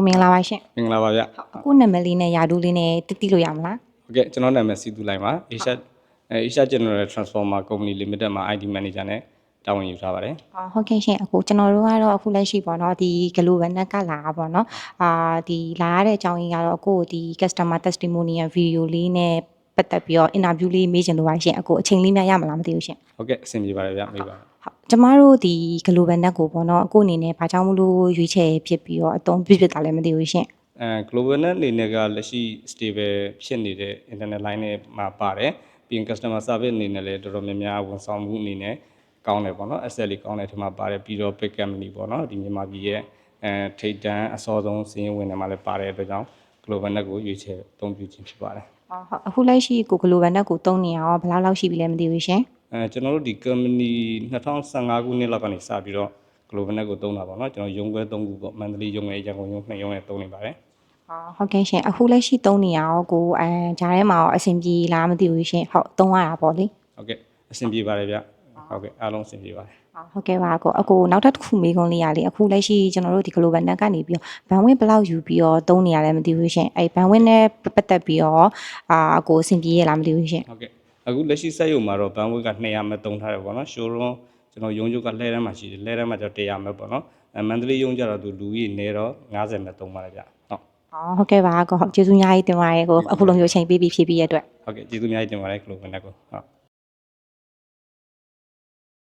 မင်္ဂလာပါရှင် မင်္ဂလာပါဗျ အခုနာမည်လေးနဲ့ယာဒူးလေးနဲ့တိလို့ရမလား ဟုတ်ကဲ့ကျွန်တော်နာမည်စီတူလိုက်ပါ Asia General Transformer Company Limited မှာ IT Manager နဲ့တာဝန်ယူထားပါတယ် ဟုတ်ကဲ့ရှင်အခုကျွန်တော်တို့ကတော့အခုလက်ရှိပေါ့နော်ဒီ Global Net ကလာတာပေါ့နော်ဒီလာရတဲ့အကြောင်းရင်းကတော့အခုဒီ Customer Testimonial Video လေးနဲ့ပတ်သက်ပြီးတော့ interview လေးမေးချင်လို့ပါရှင်အခုအချိန်လေးများရမလားမသိဘူးရှင် ဟုတ်ကဲ့အဆင်ပြေပါတယ်ဗျမေးပါ ကျမတို့ဒီ Global Net ကိုပေါ့နော်အခုအနေနဲ့ဘာကြောင့်မလို့ရွေးချယ်ဖြစ်ပြီးတော့အသုံးဖြစ်တာလည်းမသိဘူးရှင် Global Net အနေနဲ့ကလက်ရှိ stable ဖြစ်နေတဲ့ internet line နဲ့မှာပါတယ်ပြီးရင် customer service အနေနဲ့လည်းတော်တော်များများဝန်ဆောင်မှုအနေနဲ့ကောင်းတယ်ပေါ့နော် SL ကောင်းတဲ့ထက်မှာပါတယ်ပြီးတော့ big company ပေါ့နော်ဒီမြန်မာပြည်ရဲ့ထိပ်တန်းအစောဆုံးစီးရင်ဝင်နေမှာလည်းပါတဲ့အတွက်ကြောင့် Global Net ကိုရွေးချယ်အသုံးပြုခြင်းဖြစ်ပါတယ် ဟုတ်အခုလက်ရှိကို Global Net ကိုသုံးနေရအောင်ဘယ်လောက်ရှိပြီလဲမသိဘူးရှင် ကျွန်တော်တို့ဒီ company 2015ခုနှစ်လောက်ကနေစပြီးတော့ Global Net ကိုသုံးတာပေါ့နော်ကျွန်တော်ရုံးခွဲ3ခုပေါ့မန္တလေးရုံးနဲ့ရန်ကုန်ရုံး2ရုံးနဲ့သုံးနေပါတယ် ဟုတ်ကဲ့ရှင်အခုလက်ရှိသုံးနေရအောင်ကိုဂျားထဲမှာအဆင်ပြေလားမသိဘူးရှင်ဟုတ်သုံးရတာပေါ့လေ ဟုတ်ကဲ့အဆင်ပြေပါတယ်ဗျဟုတ်ကဲ့အားလုံးအဆင်ပြေပါတယ် ဟုတ်ကဲ့ပါအခုနောက်တစ်ခုမေးခွန်းလေးရလေအခုလက်ရှိကျွန်တော်တို့ဒီ Global Net ကနေပြီးတော့ဘန်ဝင်းဘယ်လောက်ယူပြီးတော့သုံးနေရလဲမသိဘူးရှင်အဲ့ဘန်ဝင်းနဲ့ပတ်သက်ပြီးတော့ကိုအဆင်ပြေရလားမသိဘူးရှင် ဟုတ်ကဲ့အခုလက်ရှိစက်ရုံမှာတော့ဘန်ဝင်းက200မဲ့သုံးထားတယ်ပေါ့နော် showroom ကျွန်တော်ရုံးချုပ်ကလှည့်တန်းမှာရှိတယ်လှည့်တန်းမှာကျတော့100မဲ့ပေါ့နော်မန္တလေးရုံးကျတော့သူလူကြီးနေတော့90မဲ့သုံးပါတယ်ဗျဟုတ်ကဲ့ပါကိုကျေးဇူးအများကြီးတင်ပါတယ်ကိုအခုလိုမျိုးချိန်ပေးပြီးဖြည့်ပြီးရတဲ့အတွက် ဟုတ်ကဲ့ကျေးဇူးအများကြီးတင်ပါတယ် Global Net ကိုဟုတ်